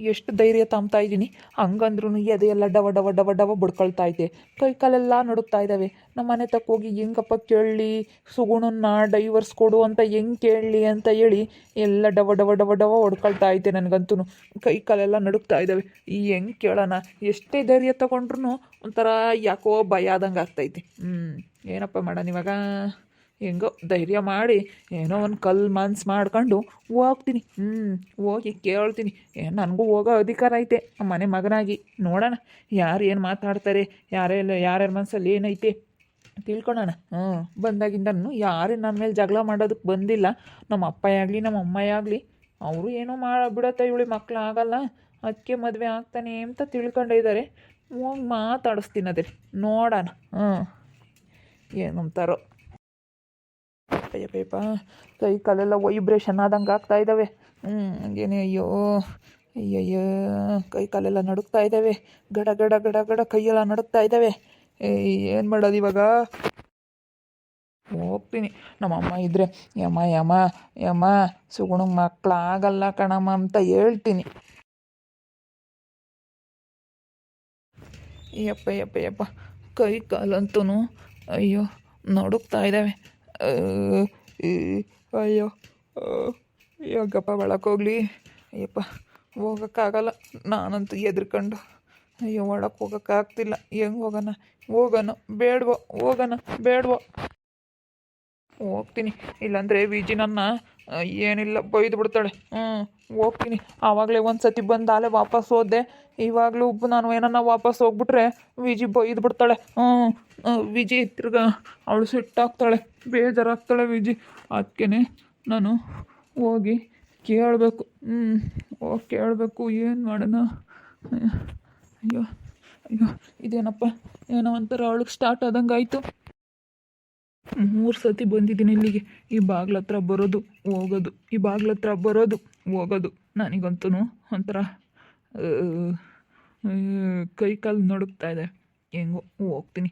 ಎಷ್ಟು ಧೈರ್ಯ ತಾಮ್ತಾ ಇದ್ದೀನಿ, ಹಂಗಂದ್ರೂ ಎದೆಯೆಲ್ಲ ಡವ ಡವ ಡವ ಡವ ಬಡ್ಕೊಳ್ತಾ ಐತೆ, ಕೈ ಕಾಲೆಲ್ಲ ನಡುಕ್ತಾ ಇದ್ದಾವೆ. ನಮ್ಮ ಮನೆ ತಕ್ಕ ಹೋಗಿ ಹೆಂಗಪ್ಪ ಕೇಳಲಿ, ಸುಗುಣನ್ನ ಡೈವರ್ಸ್ ಕೊಡು ಅಂತ ಹೆಂಗೆ ಕೇಳಲಿ ಅಂತ ಹೇಳಿ ಎಲ್ಲ ಡವ ಡವ ಡವ ಡವ ಹೊಡ್ಕೊಳ್ತಾ ಐತೆ. ನನಗಂತೂ ಕೈ ಕಾಲೆಲ್ಲ ನಡುಕ್ತಾ ಇದ್ದಾವೆ. ಈ ಹೆಂಗೆ ಕೇಳೋಣ, ಎಷ್ಟೇ ಧೈರ್ಯ ತೊಗೊಂಡ್ರು ಒಂಥರ ಯಾಕೋ ಭಯ ಆದಂಗೆ ಆಗ್ತೈತಿ. ಏನಪ್ಪ ಮಾಡೋಣ ಇವಾಗ? ಹೆಂಗೋ ಧೈರ್ಯ ಮಾಡಿ ಏನೋ ಒಂದು ಮನ್ಸು ಮಾಡ್ಕೊಂಡು ಹೋಗ್ತೀನಿ. ಹೋಗಿ ಕೇಳ್ತೀನಿ. ನನಗೂ ಹೋಗೋ ಅಧಿಕಾರ ಐತೆ ಮನೆ ಮಗನಾಗಿ. ನೋಡೋಣ ಯಾರು ಏನು ಮಾತಾಡ್ತಾರೆ, ಯಾರ್ಯಾರ ಮನಸ್ಸಲ್ಲಿ ಏನೈತೆ ತಿಳ್ಕೊಳೋಣ. ಬಂದಾಗಿಂದನೂ ಯಾರು ನನ್ನ ಮೇಲೆ ಜಗಳ ಮಾಡೋದಕ್ಕೆ ಬಂದಿಲ್ಲ. ನಮ್ಮ ಅಪ್ಪ ಆಗಲಿ ನಮ್ಮ ಅಮ್ಮ ಆಗಲಿ, ಅವರು ಏನೋ ಬಿಡತ್ತೆ ಇವಳಿ ಮಕ್ಕಳು ಆಗಲ್ಲ, ಅದಕ್ಕೆ ಮದುವೆ ಆಗ್ತಾನೆ ಅಂತ ತಿಳ್ಕೊಂಡಿದ್ದಾರೆ. ಹೋಗಿ ಮಾತಾಡಿಸ್ತೀನಿ ಅದೇ, ನೋಡೋಣ ಏನಂತಾರೋ. ಅಯ್ಯಪ್ಪ, ಕೈ ಕಾಲೆಲ್ಲ ವೈಬ್ರೇಷನ್ ಆದಂಗೆ ಆಗ್ತಾ ಇದ್ದಾವೆ. ಹಂಗೇನೆ ಅಯ್ಯೋ ಅಯ್ಯಯ್ಯೋ, ಕೈ ಕಾಲೆಲ್ಲ ನಡುಕ್ತಾ ಇದ್ದಾವೆ, ಗಡ ಗಡ ಗಡ ಗಡ ಕೈಯೆಲ್ಲ ನಡುಕ್ತಾ ಇದ್ದಾವೆ. ಏನು ಮಾಡೋದು ಇವಾಗ? ಹೋಗ್ತೀನಿ. ನಮ್ಮಮ್ಮ ಇದ್ದರೆ ಯಮ್ಮ ಯಮ್ಮ ಯಮ್ಮ ಸುಗುಣಂಗೆ ಮಕ್ಕಳಾಗಲ್ಲ ಕಣಮ್ಮ ಅಂತ ಹೇಳ್ತೀನಿ. ಯಪ್ಪ ಯಪ್ಪ ಯಪ್ಪ, ಕೈ ಕಾಲಂತೂ ಅಯ್ಯೋ ನಡುಕ್ತಾ ಇದ್ದಾವೆ. ಅಯ್ಯೋ ಯಾಕಪ್ಪ ಒಳಕೋಗ್ಲಿ? ಅಯ್ಯಪ್ಪ ಹೋಗೋಕ್ಕಾಗಲ್ಲ, ನಾನಂತೂ ಎದ್ರಕೊಂಡು. ಅಯ್ಯೋ ಒಳಕ್ಕೆ ಹೋಗೋಕ್ಕಾಗ್ತಿಲ್ಲ. ಹೆಂಗೆ ಹೋಗೋಣ ಬೇಡವೋ? ಬೇಡವೋ? ಹೋಗ್ತೀನಿ. ಇಲ್ಲಾಂದರೆ ವಿಜಿ ನನ್ನ ಏನಿಲ್ಲ ಬೈದು ಬಿಡ್ತಾಳೆ. ಹೋಗ್ತೀನಿ. ಆವಾಗಲೇ ಒಂದು ಸತಿ ಬಂದು ಆಲೇ ವಾಪಸ್ ಹೋದೆ. ಇವಾಗಲೂ ನಾನು ಏನನ್ನ ವಾಪಸ್ ಹೋಗ್ಬಿಟ್ರೆ ವಿಜಿ ಬೈದು ಬಿಡ್ತಾಳೆ. ವಿಜಿ ತಿರ್ಗ ಅವಳು ಸಿಟ್ಟಾಗ್ತಾಳೆ, ಬೇಜಾರಾಗ್ತಾಳೆ ವಿಜಿ. ಅದಕ್ಕೆ ನಾನು ಹೋಗಿ ಕೇಳಬೇಕು. ಹೋಗಿ ಕೇಳಬೇಕು, ಏನು ಮಾಡೋಣ? ಅಯ್ಯೋ ಅಯ್ಯೋ, ಇದೇನಪ್ಪ ಏನೋ ಒಂಥರ ಅವಳಿಗೆ ಸ್ಟಾರ್ಟ್ ಆದಂಗೆ ಆಯಿತು. 3 ಸತಿ ಬಂದಿದ್ದೀನಿ ಇಲ್ಲಿಗೆ. ಈ ಬಾಗ್ಲ ಹತ್ರ ಬರೋದು ಹೋಗೋದು, ಈ ಬಾಗ್ಲ ಹತ್ರ ಬರೋದು ಹೋಗೋದು. ನನಗಂತೂ ಒಂಥರ ಕೈ ಕಾಲು ನಡುಕ್ತಾ ಇದೆ. ಹೆಂಗೋ ಹೋಗ್ತೀನಿ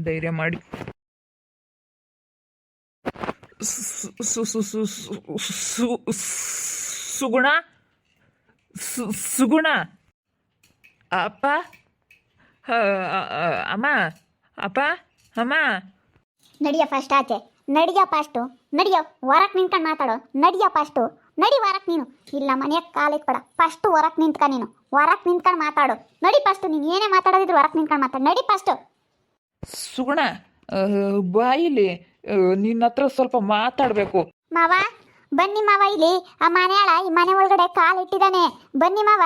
ಧೈರ್ಯ ಮಾಡಿ. ಸುಗುಣ, ಸುಗುಣ, ಅಪ್ಪ, ಅಮ್ಮ, ಅಪ್ಪ, ಅಮ್ಮ. ನಡಿಯ ಫಸ್ಟ್ ಆಚೆ, ನಡಿಯ ಫಾಸ್ಟು, ನಡಿಯೋ. ಹೊರಕ್ಕೆ ನಿಂತ್ಕೊಂಡು ಮಾತಾಡೋ, ನಡಿಯ ಫಾಸ್ಟು, ನಡಿ ಹೊರಕ್ಕೆ ನೀನು. ಇಲ್ಲ ಮನೆಯಾಗ ಕಾಲಿಟ್ಬೇಡ, ಫಸ್ಟು ಹೊರಕ್ಕೆ ನಿಂತ್ಕ. ನೀನು ಹೊರಕ್ಕೆ ನಿಂತ್ಕೊಂಡು ಮಾತಾಡು, ನಡಿ ಫಸ್ಟು. ನೀನು ಏನೇ ಮಾತಾಡೋದಿದ್ರು ಹೊರಕ್ಕೆ ನಿಂತ್ಕೊಂಡು ಮಾತಾಡು, ನಡಿ ಫಸ್ಟು. ಸುಗುಣ, ಬಾಯಿಲಿ ನಿನ್ನ ಹತ್ರ ಸ್ವಲ್ಪ ಮಾತಾಡಬೇಕು. ಮಾವ ಬನ್ನಿ ಮಾವ, ಇಲ್ಲಿ ಆ ಮನೆಯಾಳ ಈ ಮನೆ ಒಳಗಡೆ ಕಾಲಿಟ್ಟಿದ್ದಾನೆ, ಬನ್ನಿ ಮಾವ.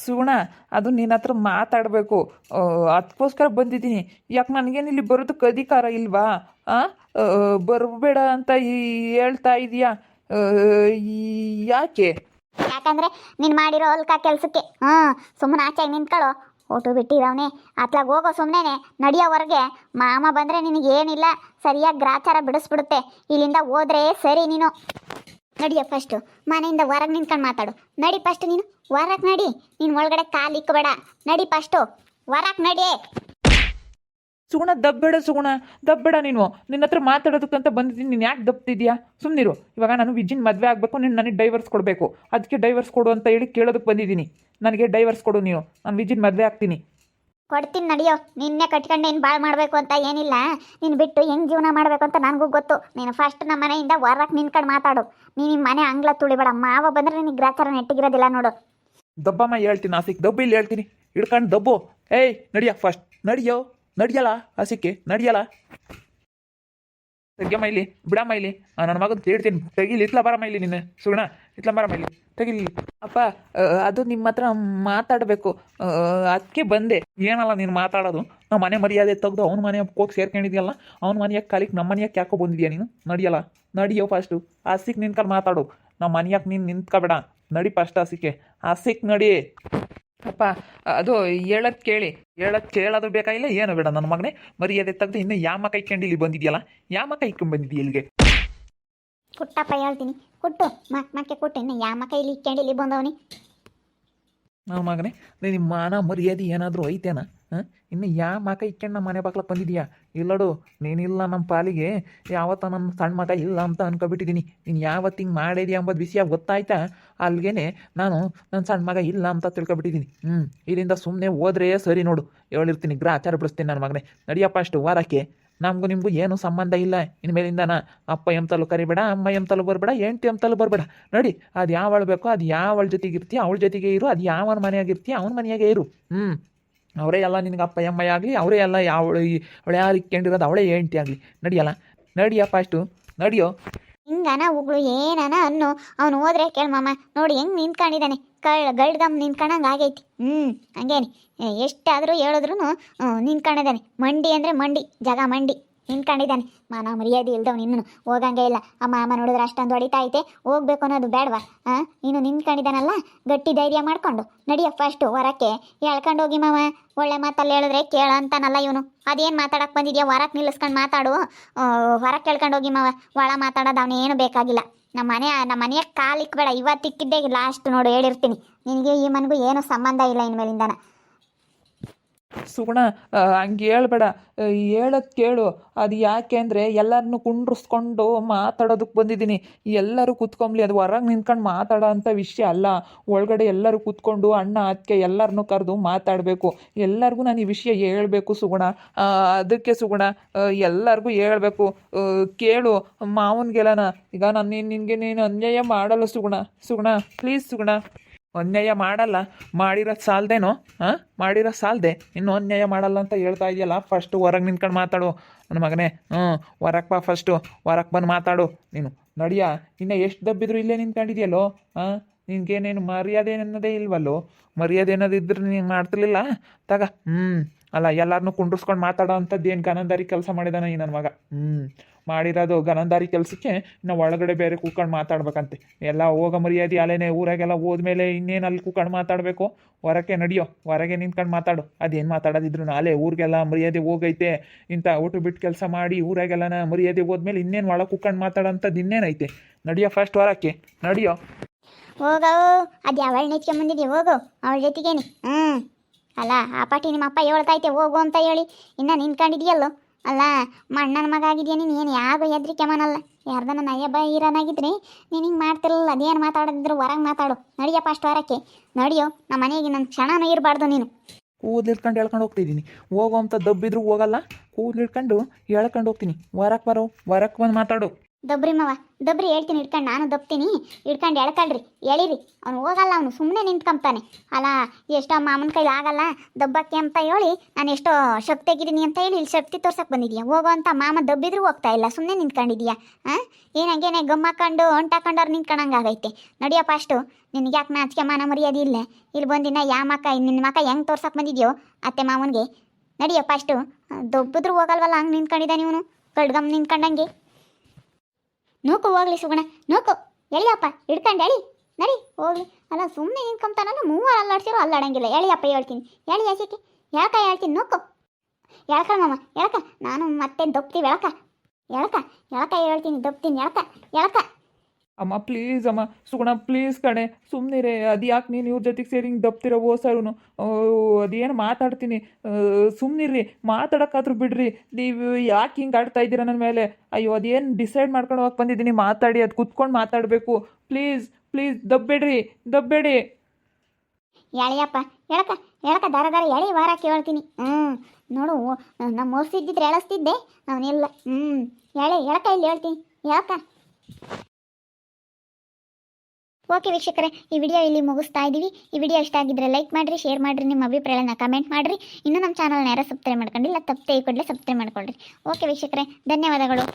ಸುಗುಣ, ಅದು ನಿನ್ನ ಹತ್ರ ಮಾತಾಡಬೇಕು, ಅದಕ್ಕೋಸ್ಕರ ಬಂದಿದ್ದೀನಿ. ಯಾಕೆ ನನಗೇನು ಇಲ್ಲಿ ಬರೋದಕ್ಕೆ ಅಧಿಕಾರ ಇಲ್ವಾ? ಬರಬೇಡ ಅಂತ ಹೇಳ್ತಾ ಇದೀಯಾ? ಯಾಕೆ? ಯಾಕಂದ್ರೆ ನೀನು ಮಾಡಿರೋ ಹೊಲ್ಕ ಕೆಲ್ಸಕ್ಕೆ. ಸುಮ್ಮನೆ ಆಚೆಗೆ ನಿಂತ್ಕೊಳ್ಳೋ, ಓಟು ಬಿಟ್ಟಿರವನೇ ಅತ್ಲಾಗ ಹೋಗೋ. ಸುಮ್ಮನೆ ನಡಿಯೋ ಹೊರಗೆ. ಮಾಮ ಬಂದರೆ ನಿನಗೇನಿಲ್ಲ, ಸರಿಯಾಗಿ ಗ್ರಾಚಾರ ಬಿಡಿಸ್ಬಿಡುತ್ತೆ. ಇಲ್ಲಿಂದ ಹೋದ್ರೆ ಸರಿ. ನೀನು ನಡಿಯೋ ಫಸ್ಟು, ಮನೆಯಿಂದ ಹೊರಗೆ ನಿಂತ್ಕೊಂಡು ಮಾತಾಡು. ನಡಿ ಫಸ್ಟ್, ನೀನು ಹೊರಗೆ ನಡಿ. ನೀನು ಒಳಗಡೆ ಕಾಲು ಇಕ್ಕಬೇಡ, ನಡಿ ಫಸ್ಟು ಹೊರಗೆ ನಡಿ. ಸುಗುಣ ದಬ್ಬೇಡ, ಸುಗುಣ ದಬ್ಬೇಡ. ನೀನು ನಿನ್ನ ಹತ್ರ ಮಾತಾಡೋದಕ್ಕಂತ ಬಂದಿದ್ದೀನಿ. ನೀನು ಯಾಕೆ ದಬ್ತಿದ್ಯಾ? ಸುಮ್ಮನಿರು. ಇವಾಗ ನಾನು ವಿಜಿನ್ ಮದುವೆ ಆಗಬೇಕು, ನೀನು ನನಗೆ ಡೈವರ್ಸ್ ಕೊಡಬೇಕು. ಅದಕ್ಕೆ ಡೈವರ್ಸ್ ಕೊಡು ಅಂತ ಹೇಳಿ ಕೇಳೋದಕ್ಕೆ ಬಂದಿದ್ದೀನಿ. ನನಗೆ ಡೈವರ್ಸ್ ಕೊಡು ನೀನು, ನಾನು ವಿಜಿನ್ ಮದುವೆ ಆಗ್ತೀನಿ. ಕೊಡ್ತೀನಿ ನಡಿಯೋ. ನಿನ್ನೆ ಕಟ್ಕೊಂಡು ಏನು ಭಾಳ ಮಾಡಬೇಕು ಅಂತ ಏನಿಲ್ಲ. ನೀನು ಬಿಟ್ಟು ಹೆಂಗೆ ಜೀವನ ಮಾಡಬೇಕು ಅಂತ ನನಗೂ ಗೊತ್ತು. ನೀನು ಫಸ್ಟ್ ನಮ್ಮ ಮನೆಯಿಂದ ಹೊರಗೆ ನಿಂತ್ಕೊಂಡು ಮಾತಾಡು. ನೀನು ನಿಮ್ಮ ಮನೆ ಅಂಗ್ಲ ತುಳಿಬೇಡ. ಮಾವ ಬಂದರೆ ನಿನಗೆ ಗ್ರಾಚಾರ ನೆಟ್ಟಿಗಿರೋದಿಲ್ಲ ನೋಡು. ದಬ್ಬಮ್ಮ ಹೇಳ್ತೀನಿ, ಆಸಿಕ್ ದಬ್ಬು ಇಲ್ಲಿ ಹೇಳ್ತೀನಿ, ಹಿಡ್ಕೊಂಡು ದಬ್ಬು. ಏಯ್ ನಡಿಯ ಫಸ್ಟ್, ನಡಿಯೋ. ನಡಿಯಲ್ಲ ಆಸಿಕ್ಕೆ, ನಡಿಯಲ್ಲ. ತೆಗ್ಯ ಮೈಲಿ, ಬಿಡ ಮೈಲಿ, ನನ್ನ ಮಗನ ಹೇಳ್ತೀನಿ. ತೆಗಿಲಿ, ಇತ್ಲ ಬರ ಮೈಲಿ. ನೀನು ಸುಗುಣ ಇತ್ಲ ಬರ ಮೈಲಿ, ತೆಗಿಲಿ. ಅಪ್ಪ, ಅದು ನಿಮ್ಮ ಹತ್ರ ಮಾತಾಡಬೇಕು, ಅದಕ್ಕೆ ಬಂದೆ. ಏನಲ್ಲ ನೀನು ಮಾತಾಡೋದು? ನಮ್ಮ ಮನೆ ಮರ್ಯಾದೆ ತೆಗೆದು ಅವ್ನ ಮನೆ ಹೋಗಿ ಸೇರ್ಕೊಂಡಿದ್ಯಲ್ಲ, ಅವ್ನ ಮನೆಯಾಗ ಕಾಲಿಗೆ ನಮ್ಮ ಮನೆಯಾಗ ಯಾಕೋ ಬಂದಿದ್ಯಾ ನೀನು? ನಡಿಯಲ್ಲ, ನಡಿಯೋ ಫಸ್ಟು. ಆಸಿಕ್ ನಿಂತ್ಕೊಂಡು ಮಾತಾಡು. ನಮ್ಮ ಮನೆಯಾಗ ನೀನು ನಿಂತ್ಕೊಬೇಡ, ನಡಿ ಫಸ್ಟ್ ಆಸಿಕ್ಕೆ. ಆಸಿಕ್ ನಡಿ. ಅಪ್ಪ, ಅದು ಹೇಳೋದು ಕೇಳೋದು ಬೇಕಾಗಿಲ್ಲ, ಏನು ಬೇಡ. ನನ್ನ ಮಗನೇ ಮರ್ಯಾದೆ ತೆಗೆದು ಇನ್ನೂ ಯಾಮ ಕೈಕೊಂಡು ಇಲ್ಲಿ ಬಂದಿದ್ಯಲ್ಲ, ಯಾಮ ಕೈಕೊಂಡು ಬಂದಿದ್ದೀಯ ಇಲ್ಲಿಗೆ? ಕುಟ್ಟಪ್ಪ ಹೇಳ್ತೀನಿ, ಕುಟ್ಟು ಮಕ್ಕೆ ಕುಟ್ಟು. ಇನ್ನು ಯಾಮ ಕೈಲಿ ಇಕ್ಕೊಂಡು ಇಲ್ಲಿ ಬಂದವನಿ. ನಮ್ಮ ಮಗನೇ, ನಿಮ್ಮ ಮಾನ ಮರ್ಯಾದೆ ಏನಾದರೂ ಐತೇನ? ಹಾಂ ಇನ್ನು ಯಾವ ಮಗ ಇಕ್ಕೊಂಡು ನಮ್ಮ ಮನೆ ಬಾಗ್ಲಕ್ಕೆ ಬಂದಿದ್ಯಾ? ಇಲ್ಲಡು, ನೀನಿಲ್ಲ ನಮ್ಮ ಪಾಲಿಗೆ ಯಾವತ್ತ ನನ್ನ ಸಣ್ಣ ಮಗ ಇಲ್ಲ ಅಂತ ಅನ್ಕೊಬಿಟ್ಟಿದ್ದೀನಿ. ನೀನು ಯಾವತ್ತು ಹಿಂಗೆ ಮಾಡಿದ್ಯಾ ಅಂಬೋದು ವಿಷಯ ಗೊತ್ತಾಯ್ತಾ ಅಲ್ಲಿಗೆ ನಾನು ನನ್ನ ಸಣ್ಣ ಮಗ ಇಲ್ಲ ಅಂತ ತಿಳ್ಕೊಬಿಟ್ಟಿದ್ದೀನಿ. ಇಲ್ಲಿಂದ ಸುಮ್ಮನೆ ಹೋದ್ರೆ ಸರಿ ನೋಡು, ಹೇಳಿರ್ತೀನಿ ಗ್ರಾಚಾರ ಬಿಡಿಸ್ತೀನಿ ನನ್ನ ಮಗನೇ. ನಡಿಯಪ್ಪ ಅಷ್ಟು ವಾರಕ್ಕೆ ನಮಗೂ ನಿಮಗೂ ಏನೂ ಸಂಬಂಧ ಇಲ್ಲ ಇನ್ಮೇಲಿಂದನ. ಅಪ್ಪ ಎಂತಲೂ ಕರಿಬೇಡ, ಅಮ್ಮ ಎಂತಲೂ ಬರಬೇಡ, ಹೆಂಡ್ತಿ ಎಂತಲೂ ಬರಬೇಡ. ನಡಿ, ಅದು ಯಾವಳು ಬೇಕೋ ಅದು ಯಾವಳ ಜೊತೆಗೆ ಇರ್ತೀಯ ಅವಳ ಜೊತೆಗೆ ಇರು, ಅದು ಯಾವನ ಮನೆಯಾಗಿರ್ತೀಯ ಅವನ ಮನೆಯಾಗೆ ಇರು. ಅವರೇ ಎಲ್ಲ ನಿನಗೆ ಅಪ್ಪ ಅಮ್ಮ ಆಗಲಿ, ಅವರೇ ಎಲ್ಲ ಅವಳು ಯಾರು ಇಕ್ಕೊಂಡಿರೋದು ಅವಳೇ ಹೆಂಡ್ತಿ ಆಗಲಿ. ನಡಿಯಲ್ಲ, ನಡಿಯಪ್ಪ ಅಷ್ಟು ನಡಿಯೋ. ಹಿಂಗನ ಉಗುಳು ಏನನ ಅನ್ನು ಅವ್ನು ಹೋದ್ರೆ ಕೇಳ್ಮಮ್ಮ ನೋಡಿ ಹೆಂಗೆ ನಿಂತ್ಕೊಂಡಿದ್ದಾನೆ, ಗಲ್ಡ್ಗಮ್ ನಿಂತ್ಕೊಂಡಂಗೆ ಆಗೈತಿ. ಹಂಗೇನಿ ಎಷ್ಟಾದರೂ ಹೇಳಿದ್ರು ನಿಂತ್ಕೊಂಡಿದ್ದಾನೆ. ಮಂಡಿ ಅಂದರೆ ಮಂಡಿ, ಜಾಗ ಮಂಡಿ ನಿಂತ್ಕೊಂಡಿದ್ದಾನೆ. ಮಾನ ಮರ್ಯಾದೆ ಇಲ್ದವ್ನು ಇನ್ನೂ ಹೋಗಂಗೆ ಇಲ್ಲ. ಅಮ್ಮ ನೋಡಿದ್ರೆ ಅಷ್ಟೊಂದು ಹೊಡಿತಾ ಐತೆ, ಹೋಗ್ಬೇಕು ಅನ್ನೋದು ಬೇಡವಾ? ನೀನು ನಿಂತ್ಕೊಂಡಿದ್ದಾನಲ್ಲ, ಗಟ್ಟಿ ಧೈರ್ಯ ಮಾಡ್ಕೊಂಡು ನಡಿಯಪ್ಪ ಅಷ್ಟು ಹೊರಕ್ಕೆ ಹೇಳ್ಕೊಂಡು ಹೋಗಿ ಮಾವ. ಒಳ್ಳೆ ಮಾತಲ್ಲಿ ಹೇಳಿದ್ರೆ ಕೇಳ ಅಂತಾನಲ್ಲ ಇವನು. ಅದೇನು ಮಾತಾಡಕ್ಕೆ ಬಂದಿದ್ಯಾ? ಹೊರಕ್ಕೆ ನಿಲ್ಲಿಸ್ಕೊಂಡು ಮಾತಾಡು, ಹೊರಕ್ಕೆ ಕೇಳ್ಕೊಂಡು ಹೋಗಿ ಮಾವ. ಒಳ ಮಾತಾಡೋದು ಅವನೇನು ಬೇಕಾಗಿಲ್ಲ. ನಮ್ಮ ಮನೆಯ ಕಾಲಿಕ್ಬೇಡ, ಇವತ್ತಿಕ್ಕಿದ್ದೇ ಲಾಸ್ಟ್ ನೋಡು, ಹೇಳಿರ್ತೀನಿ ನಿನಗೆ ಈ ಮನೆಗೂ ಏನೂ ಸಂಬಂಧ ಇಲ್ಲ ಇನ್ಮೇಲಿಂದನ. ಸುಗುಣ, ಹಂಗೆ ಹೇಳ್ಬೇಡ, ಹೇಳೋದು ಕೇಳು. ಅದು ಯಾಕೆ ಅಂದರೆ ಎಲ್ಲರನ್ನೂ ಕುಂಡ್ರಿಸ್ಕೊಂಡು ಮಾತಾಡೋದಕ್ಕೆ ಬಂದಿದ್ದೀನಿ. ಎಲ್ಲರೂ ಕೂತ್ಕೊಂಬ್ಲಿ, ಅದು ಹೊರಗೆ ನಿಂತ್ಕೊಂಡು ಮಾತಾಡೋ ಅಂಥ ವಿಷಯ ಅಲ್ಲ. ಒಳಗಡೆ ಎಲ್ಲರೂ ಕೂತ್ಕೊಂಡು ಅಣ್ಣ ಅತ್ತಿಗೆ ಎಲ್ಲರನ್ನೂ ಕರೆದು ಮಾತಾಡಬೇಕು. ಎಲ್ಲರಿಗೂ ನಾನು ಈ ವಿಷಯ ಹೇಳ್ಬೇಕು ಸುಗುಣ. ಅದಕ್ಕೆ ಸುಗುಣ ಎಲ್ಲರಿಗೂ ಹೇಳ್ಬೇಕು. ಕೇಳು ಮಾವನಿಗೆಲ್ಲನ. ಈಗ ನಾನು ನಿನಗೆ ನೀನು ಅನ್ಯಾಯ ಮಾಡಲ್ಲ ಸುಗುಣ. ಪ್ಲೀಸ್ ಸುಗುಣ, ಅನ್ಯಾಯ ಮಾಡಲ್ಲ. ಮಾಡಿರೋದು ಸಾಲದೇನೋ? ಮಾಡಿರೋ ಸಾಲದೆ ಇನ್ನೂ ಅನ್ಯಾಯ ಮಾಡಲ್ಲ ಅಂತ ಹೇಳ್ತಾ ಇದೆಯಲ್ಲ. ಫಸ್ಟು ಹೊರಗೆ ನಿಂತ್ಕೊಂಡು ಮಾತಾಡು ನನ್ನ ಮಗನೇ. ಹೊರಗೆ ಬಾ, ಫಸ್ಟು ಹೊರಗೆ ಬಂದು ಮಾತಾಡು ನೀನು. ನಡಿಯ, ಇನ್ನು ಎಷ್ಟು ದಬ್ಬಿದ್ರು ಇಲ್ಲೇ ನಿಂತ್ಕೊಂಡಿದ್ಯಲ್ಲೋ. ನಿನ್ಗೇನೇನು ಮರ್ಯಾದೆ ಅನ್ನೋದೇ ಇಲ್ವಲ್ಲೋ? ಮರ್ಯಾದೆ ಅನ್ನೋದು ಇದ್ರೆ ನೀನು ಮಾಡ್ತಿರ್ಲಿಲ್ಲ ತಗ. ಅಲ್ಲ, ಎಲ್ಲರನ್ನೂ ಕುಂಡ್ರಿಸ್ಕೊಂಡು ಮಾತಾಡೋ ಅಂಥದ್ದು ಏನು ಗನಂದಾರಿ ಕೆಲಸ ಮಾಡಿದಾನ ಈ ನನ್ನ ಮಗ. ಮಾಡಿರೋದು ಗನಂದಾರಿ ಕೆಲಸಕ್ಕೆ ಇನ್ನು ಒಳಗಡೆ ಬೇರೆ ಕೂತ್ಕೊಂಡು ಮಾತಾಡ್ಬೇಕಂತೆ. ಎಲ್ಲ ಹೋಗೋ ಮರ್ಯಾದೆ ಅಲ್ಲೇನೆ. ಊರಾಗೆಲ್ಲ ಹೋದ್ಮೇಲೆ ಇನ್ನೇನು ಅಲ್ಲಿ ಕೂತ್ಕೊಂಡು ಮಾತಾಡಬೇಕು? ಹೊರಕ್ಕೆ ನಡಿಯೋ, ಹೊರಗೆ ನಿಂತ್ಕೊಂಡು ಮಾತಾಡು. ಅದೇನು ಮಾತಾಡೋದಿದ್ರು ಅಲ್ಲೇ ಊರಿಗೆಲ್ಲ ಮರ್ಯಾದೆ ಹೋಗೈತೆ. ಇಂಥ ಊಟ ಬಿಟ್ಟು ಕೆಲಸ ಮಾಡಿ ಊರಾಗೆಲ್ಲನ ಮರ್ಯಾದೆ ಹೋದ್ಮೇಲೆ ಇನ್ನೇನು ಒಳಗೆ ಕೂತ್ಕೊಂಡು ಮಾತಾಡೋಂಥದ್ದು ಇನ್ನೇನೈತೆ? ನಡಿಯೋ ಫಸ್ಟ್ ಹೊರಕ್ಕೆ ನಡಿಯೋ. ಹೋಗೋ, ಅದು ಯಾವಳು ನೆಚ್ಕೊಂಬಂದಿದ್ಯಾ? ಹೋಗು ಅವಳ ಜೊತೆಗೇನಿ. ಅಲ್ಲ, ಆ ಪಾಟಿ ನಿಮ್ಮ ಅಪ್ಪ ಹೇಳ್ತೈತೆ ಹೋಗು ಅಂತ ಹೇಳಿ ಇನ್ನು ನಿಂತ್ಕೊಂಡಿದ್ಯಲ್ಲೋ. ಅಲ್ಲ, ಮಣ್ಣನ ಮಗ ಆಗಿದ್ಯಾ ನೀನು? ಏನು ಯಾಗೋ ಹೆದ್ರಿಕೆ ಮನಲ್ಲ. ಯಾರ್ದನ ನಯ ಬೈರನಾಗಿದ್ರೆ ನೀನು ಹಿಂಗೆ ಮಾಡ್ತಿರಲ್ಲ. ಅದೇನು ಮಾತಾಡೋದಿದ್ರು ಹೊರಗೆ ಮಾತಾಡು. ನಡಿಯಪ್ಪ ಅಷ್ಟು ಹೊರಕ್ಕೆ ನಡಿಯೋ. ನಮ್ಮ ಮನೆಗೆ ನನ್ನ ಕ್ಷಣನೂ ಇರಬಾರ್ದು ನೀನು. ಕೂದಲಿಟ್ಕೊಂಡು ಹೇಳ್ಕೊಂಡು ಹೋಗ್ತಿದ್ದೀನಿ. ಹೋಗೋ ಅಂತ ದಬ್ಬಿದ್ರು ಹೋಗಲ್ಲ. ಕೂದಲಿಟ್ಕೊಂಡು ಹೇಳ್ಕೊಂಡು ಹೋಗ್ತೀನಿ. ಹೊರಕ್ಕೆ ಬರೋ, ಹೊರಕ್ಕೆ ಬಂದು ಮಾತಾಡು. ದಬ್ರಿ ಮವ, ದಬ್ರಿ ಹೇಳ್ತೀನಿ. ಇಟ್ಕೊಂಡು ನಾನು ದಬ್ತೀನಿ. ಇಟ್ಕೊಂಡು ಎಳ್ಕಳ್ರಿ, ಎಳೀರಿ. ಅವ್ನು ಹೋಗಲ್ಲ, ಅವನು ಸುಮ್ಮನೆ ನಿಂತ್ಕೊಂತಾನೆ. ಅಲ್ಲ, ಎಷ್ಟೋ ಮಾಮನ ಕೈಲಿ ಆಗಲ್ಲ ದಬ್ಬಕ್ಕೆ ಅಂತ ಹೇಳಿ ನಾನು ಎಷ್ಟೋ ಶಕ್ತಿ ಆಗಿದ್ದೀನಿ ಅಂತ ಹೇಳಿ ಇಲ್ಲಿ ಶಕ್ತಿ ತೋರ್ಸಕ್ಕೆ ಬಂದಿದ್ಯಾ? ಹೋಗೋ ಅಂತ ಮಾಮ ದಬ್ಬಿದ್ರು ಹೋಗ್ತಾ ಇಲ್ಲ, ಸುಮ್ಮನೆ ನಿಂತ್ಕೊಂಡಿದ್ಯಾ? ಏನಂಗೇನೆ ಗಮ್ಮಾಕೊಂಡು ಹೊಂಟಾಕೊಂಡವ್ರು ನಿಂತ್ಕೊಂಡಂಗೆ ಆಗೈತೆ. ನಡಿಯಪ್ಪ ಅಷ್ಟು. ನಿನಗೆ ಯಾಕೆ ನಾಚಿಕೆ ಮಾನ ಮರ್ಯಾದೆ ಇಲ್ಲ? ಇಲ್ಲಿ ಬಂದಿನ ಯಾ ಮಕ್ಕ ನಿನ್ನ ಮಕ್ಕ ಹೆಂಗೆ ತೋರ್ಸಕ್ಕೆ ಬಂದಿದ್ಯೋ ಅತ್ತೆ ಮಾವನಿಗೆ? ನಡಿಯಪ್ಪ ಅಷ್ಟು. ದಬ್ಬಿದ್ರು ಹೋಗಲ್ವಲ್ಲ, ಹಂಗೆ ನಿಂತ್ಕೊಂಡಿದ್ದಾನೆ ಇವನು, ಕಡ್ಗಮ್ ನಿಂತ್ಕೊಂಡಂಗೆ. ನೋಕು ಹೋಗ್ಲಿ ಸುಗುಣ, ನೋಕು. ಎಳಿಯಪ್ಪ, ಹಿಡ್ಕೊಂಡು ಎಳಿ. ನಡಿ ಹೋಗ್ಲಿ. ಅಲ್ಲ, ಸುಮ್ಮನೆ ನಿಂತ್ಕೊಂತಾನಲ್ಲ, ಮೂವರು ಅಲ್ಲಾಡ್ಸಿರೋ ಅಲ್ಲಾಡಂಗಿಲ್ಲ. ಎಳಿಯಪ್ಪ ಹೇಳ್ತೀನಿ, ಎಳಿ ಹಸಿಕೆ. ಎಳ್ಕ ಹೇಳ್ತೀನಿ, ನೋಕು. ಎಳ್ಕ ಮಾಮ, ಎಳ್ಕ. ನಾನು ಮತ್ತೆ ದಪ್ತೀವಿ. ಎಳ್ಕ ಹೇಳ್ತೀನಿ, ದಪ್ತೀನಿ. ಎಳ್ಕ. ಅಮ್ಮ ಪ್ಲೀಸ್ ಅಮ್ಮ, ಸುಗುಣ ಪ್ಲೀಸ್ ಕಣೆ, ಸುಮ್ಮನಿರೇ. ಅದು ಯಾಕೆ ನೀನು ಇವ್ರ ಜೊತೆಗೆ ಸೇರಿ ಹಿಂಗೆ ದಪ್ತಿರೋ ಓಸರು? ಅದೇನು ಮಾತಾಡ್ತೀನಿ, ಸುಮ್ಮನಿರ್ರಿ. ಮಾತಾಡೋಕ್ಕಾದ್ರೂ ಬಿಡ್ರಿ. ನೀವು ಯಾಕೆ ಹಿಂಗೆ ಆಡ್ತಾ ಇದ್ದೀರಾ ನನ್ನ ಮೇಲೆ? ಅಯ್ಯೋ, ಅದೇನು ಡಿಸೈಡ್ ಮಾಡ್ಕೊಂಡು ಹೋಗಿ ಬಂದಿದ್ದೀನಿ. ಮಾತಾಡಿ, ಅದು ಕುತ್ಕೊಂಡು ಮಾತಾಡಬೇಕು. ಪ್ಲೀಸ್ ದಬ್ಬೇಡಿ. ಎಳೆಯಪ್ಪ, ಎಳಕ ದಾರ ಎಳಿ ವಾರಕ್ಕೆ ಹೇಳ್ತೀನಿ. ನೋಡು, ನಮ್ಮ ಮೋಸಿದ್ದಿದ್ರೆ ಎಳಿಸ್ತಿದ್ದೆ, ಅವನಿಲ್ಲ. ಎಳಕ ಇಲ್ಲಿ ಹೇಳ್ತೀನಿ, ಎಳಕ. ಓಕೆ ವೀಕ್ಷಕರೇ, ಈ ವಿಡಿಯೋ ಇಲ್ಲಿ ಮುಗಿಸ್ತಾ ಇದ್ದೀವಿ. ಈ ವಿಡಿಯೋ ಇಷ್ಟ ಆಗಿದ್ದರೆ ಲೈಕ್ ಮಾಡಿರಿ, ಶೇರ್ ಮಾಡಿರಿ, ನಿಮ್ಮ ಅಭಿಪ್ರಾಯನ ಕಮೆಂಟ್ ಮಾಡಿರಿ. ಇನ್ನೂ ನಮ್ಮ ಚಾನಲ್ನ ಯಾರು ಸಬ್ಸ್ಕ್ರೈಬ್ ಮಾಡ್ಕೊಂಡಿಲ್ಲ, ತಪ್ಪದೆ ಈ ಕೂಡಲೇ ಸಬ್ಸ್ಕ್ರೈಬ್ ಮಾಡ್ಕೊಳ್ರಿ. ಓಕೆ ವೀಕ್ಷಕರೇ, ಧನ್ಯವಾದಗಳು.